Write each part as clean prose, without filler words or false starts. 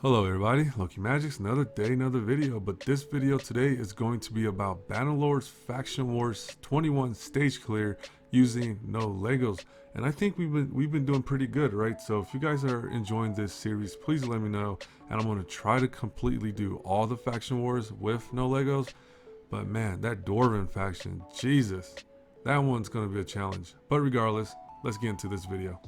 Hello everybody, Lokimagics, another day, another video, but this video today is going to be about Banner Lord's Faction Wars 21 stage clear using no Legos. And I think we've been doing pretty good, right? So if you guys are enjoying this series, please let me know, and I'm going to try to completely do all the faction wars with no Legos. But man, that Dwarven faction, Jesus, that one's going to be a challenge. But regardless, let's get into this video.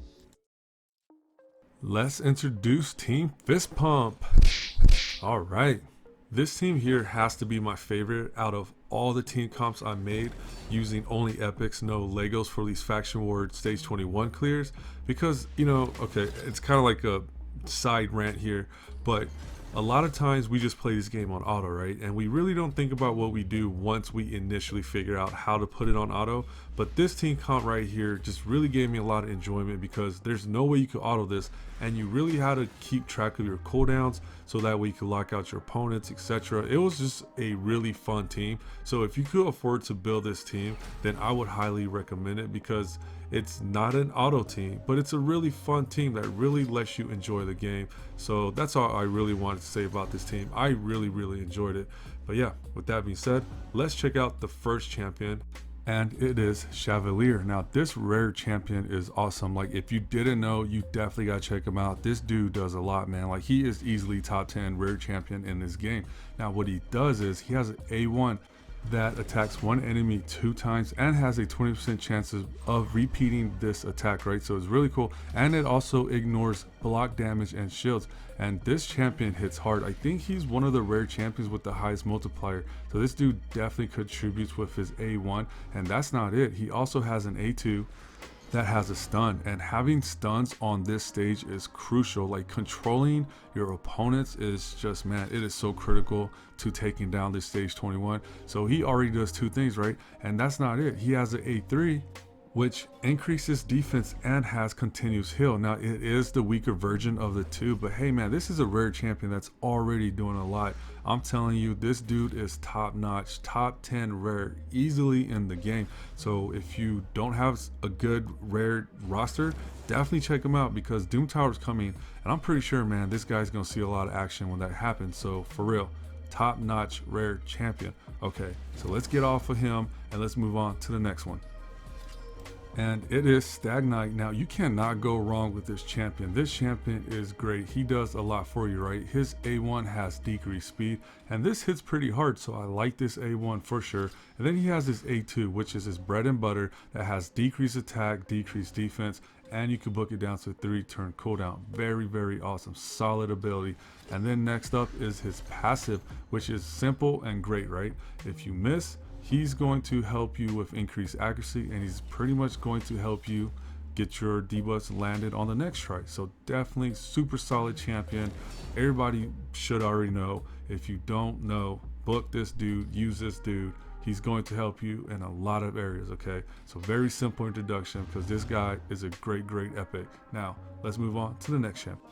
Let's introduce Team Fist Pump. All right, this team here has to be my favorite out of all the team comps I made using only epics, no Legos for these faction war stage 21 clears, because okay, it's kind of like a side rant here, but a lot of times we just play this game on auto, right? And we really don't think about what we do once we initially figure out how to put it on auto. But this team comp right here just really gave me a lot of enjoyment because there's no way you could auto this, and you really had to keep track of your cooldowns so that way you could lock out your opponents, etc. It was just a really fun team. So if you could afford to build this team, then I would highly recommend it, because it's not an auto team, but it's a really fun team that really lets you enjoy the game. So that's all I really wanted to say about this team. I really enjoyed it. But yeah, with that being said, let's check out the first champion, and it is Chevalier. Now this rare champion is awesome. Like, if you didn't know, you definitely gotta check him out. This dude does a lot, man. Like, he is easily top 10 rare champion in this game. Now what he does is he has an A1 that attacks one enemy 2 times and has a 20% chances of repeating this attack, right? So it's really cool, and it also ignores block damage and shields. And this champion hits hard. I think he's one of the rare champions with the highest multiplier, so this dude definitely contributes with his A1. And that's not it, he also has an A2 that has a stun, and having stuns on this stage is crucial. Like, controlling your opponents is just, man, it is so critical to taking down this stage 21. So he already does 2 things, right? And that's not it, he has an A3 which increases defense and has continuous heal. Now it is the weaker version of the 2, but hey man, this is a rare champion that's already doing a lot. I'm telling you, this dude is top notch, top 10 rare easily in the game. So if you don't have a good rare roster, definitely check him out, because Doom Tower's coming, and I'm pretty sure, man, this guy's gonna see a lot of action when that happens. So for real, top notch rare champion. Okay, so let's get off of him and let's move on to the next one, and it is Stagnite. Now you cannot go wrong with this champion. This champion is great. He does a lot for you, right? His A1 has decreased speed, and this hits pretty hard, so I like this A1 for sure. And then he has this A2, which is his bread and butter, that has decreased attack, decreased defense, and you can book it down to 3-turn cooldown. Very awesome, solid ability. And then next up is his passive, which is simple and great, right? If you miss, he's going to help you with increased accuracy, and he's pretty much going to help you get your debuffs landed on the next try. So definitely super solid champion. Everybody should already know. If you don't know, book this dude, use this dude. He's going to help you in a lot of areas, okay? So very simple introduction, because this guy is a great epic. Now let's move on to the next champion,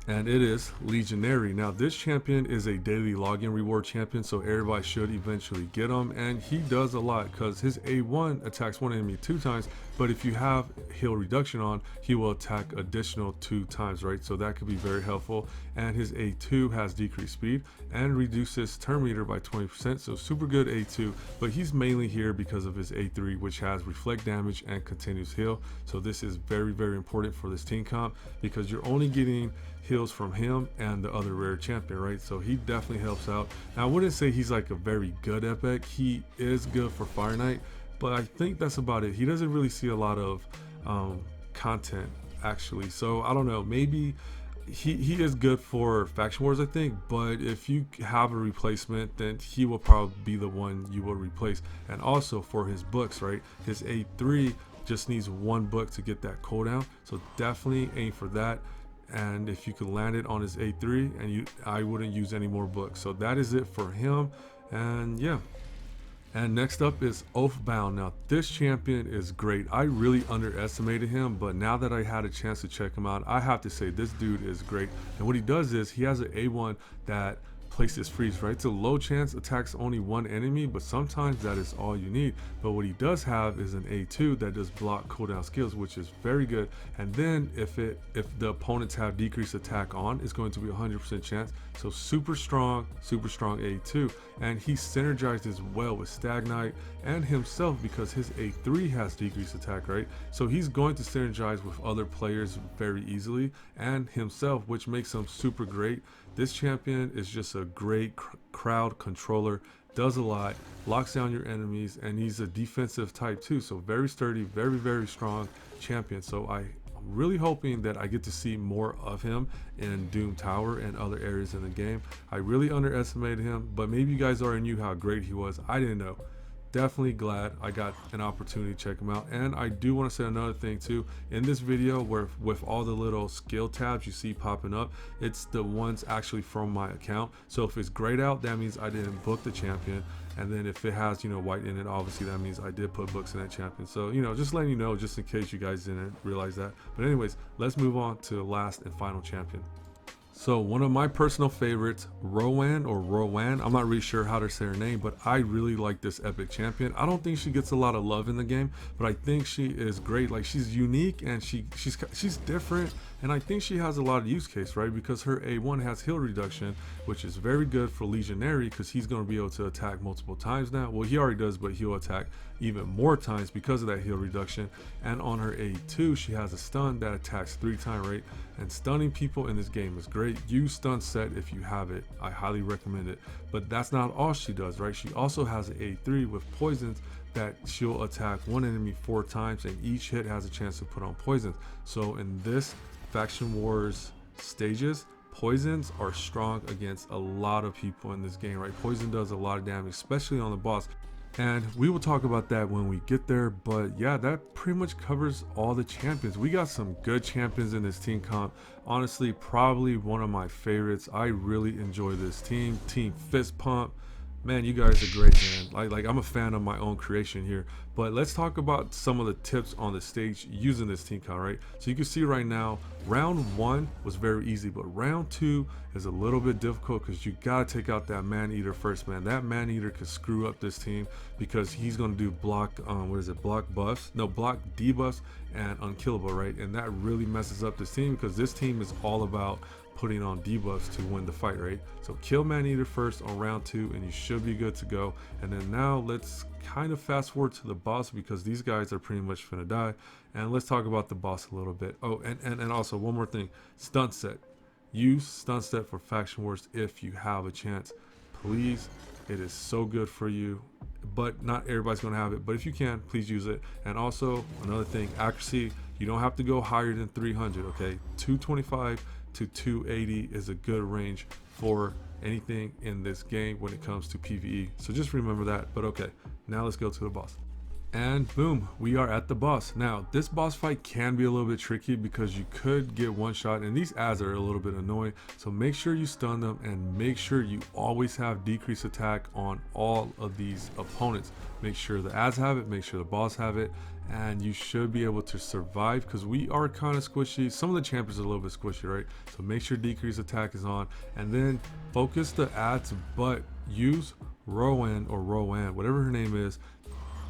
and it is Legionary. Now this champion is a daily login reward champion, so everybody should eventually get him, and he does a lot because his A1 attacks one enemy 2 times, but if you have heal reduction on, he will attack additional 2 times, right? So that could be very helpful. And his A2 has decreased speed and reduces turn meter by 20%, so super good A2, but he's mainly here because of his A3, which has reflect damage and continuous heal. So this is very important for this team comp, because you're only getting heals from him and the other rare champion, right? So he definitely helps out. Now I wouldn't say he's like a very good epic. He is good for Fire Knight, but I think that's about it. He doesn't really see a lot of content actually, so I don't know, maybe he is good for faction wars, I think, but if you have a replacement, then he will probably be the one you will replace. And also for his books, right, his A3 just needs 1 book to get that cooldown, so definitely aim for that. And if you can land it on his A3, and I wouldn't use any more books. So that is it for him. And yeah, and next up is Oathbound. Now this champion is great. I really underestimated him, but now that I had a chance to check him out, I have to say this dude is great. And what he does is he has an A1 that place this freeze, right? It's a low chance, attacks only one enemy, but sometimes that is all you need. But what he does have is an A2 that does block cooldown skills, which is very good. And then if the opponents have decreased attack on, it's going to be 100% chance. So super strong A2. And he synergizes well with Stagnite and himself because his A3 has decreased attack, right? So he's going to synergize with other players very easily and himself, which makes him super great. This champion is just a great crowd controller, does a lot, locks down your enemies, and he's a defensive type too. So very sturdy, very strong champion. So I'm really hoping that I get to see more of him in Doom Tower and other areas in the game. I really underestimated him, but maybe you guys already knew how great he was. I didn't know. Definitely glad I got an opportunity to check him out. And I do want to say another thing too. In this video, where with all the little skill tabs you see popping up, it's the ones actually from my account. So if it's grayed out, that means I didn't book the champion. And then if it has, you know, white in it, obviously that means I did put books in that champion. So, you know, just letting you know, just in case you guys didn't realize that. But anyways, let's move on to the last and final champion. So one of my personal favorites, Rowan or Rowan, I'm not really sure how to say her name, but I really like this epic champion. I don't think she gets a lot of love in the game, but I think she is great. Like, she's unique and she's different, and I think she has a lot of use case, right? Because her A1 has heal reduction, which is very good for Legionary because he's going to be able to attack multiple times now. Well, he already does, but he'll attack even more times because of that heal reduction. And on her A2, she has a stun that attacks 3-time rate, and stunning people in this game is great. Use stun set if you have it. I highly recommend it. But that's not all she does, right? She also has an A3 with poisons that she'll attack one enemy 4 times, and each hit has a chance to put on poisons. So in this Faction Wars stages, poisons are strong against a lot of people in this game, right? Poison does a lot of damage, especially on the boss. And we will talk about that when we get there. But yeah, that pretty much covers all the champions. We got some good champions in this team comp. Honestly, probably one of my favorites. I really enjoy this team. Team Fist Pump. Man, you guys are great, man. Like I'm a fan of my own creation here. But let's talk about some of the tips on the stage using this team count, right? So you can see right now, round 1 was very easy, but round 2 is a little bit difficult because you gotta take out that man-eater first, man. That man-eater could screw up this team because he's gonna do block, block buffs? No, block debuffs and unkillable, right? And that really messes up this team because this team is all about putting on debuffs to win the fight, right? So kill man-eater first on round 2 and you should be good to go. And then now let's kind of fast forward to the boss because these guys are pretty much finna die. And let's talk about the boss a little bit. Oh, and also one more thing, stun set. Use stun set for Faction Wars if you have a chance, please. It is so good for you, but not everybody's gonna have it, but if you can, please use it. And also another thing, accuracy, you don't have to go higher than 300, okay? 225 to 280 is a good range for anything in this game when it comes to PvE. So just remember that. But okay, now let's go to the boss. And boom, we are at the boss. Now, this boss fight can be a little bit tricky because you could get one shot and these ads are a little bit annoying. So make sure you stun them and make sure you always have decreased attack on all of these opponents. Make sure the ads have it, make sure the boss have it, and you should be able to survive because we are kind of squishy. Some of the champions are a little bit squishy, right? So make sure decreased attack is on and then focus the ads, but use Rowan or Rowan, whatever her name is.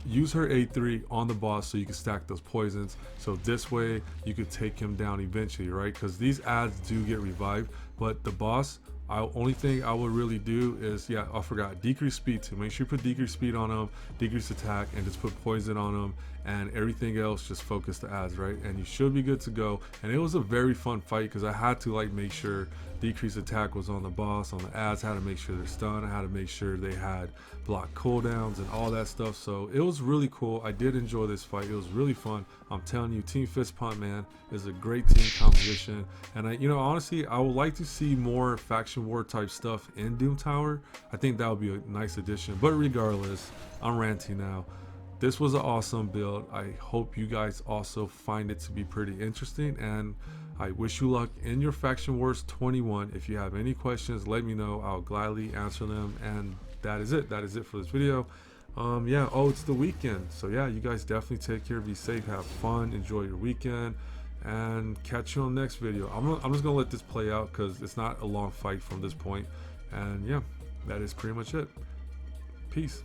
Use her A3 on the boss so you can stack those poisons, so this way you could take him down eventually, right? Because these ads do get revived, but the boss, only thing I would really do is, yeah, I forgot, decrease speed too. Make sure you put decrease speed on him, decrease attack, and just put poison on him, and everything else just focus the ads, right? And you should be good to go. And it was a very fun fight because I had to like make sure decreased attack was on the boss, on the ads, had to make sure they're stunned, I had to make sure they had block cooldowns and all that stuff. So it was really cool. I did enjoy this fight. It was really fun. I'm telling you, Team Fist Pump, man, is a great team composition. And I, honestly, I would like to see more faction war type stuff in Doom Tower. I think that would be a nice addition. But regardless, I'm ranting now. This was an awesome build. I hope you guys also find it to be pretty interesting, and I wish you luck in your Faction Wars 21. If you have any questions, let me know. I'll gladly answer them. And that is it. That is it for this video. Yeah, oh, it's the weekend. So yeah, you guys definitely take care, be safe, have fun, enjoy your weekend, and catch you on the next video. I'm just gonna let this play out because it's not a long fight from this point. And yeah, that is pretty much it. Peace.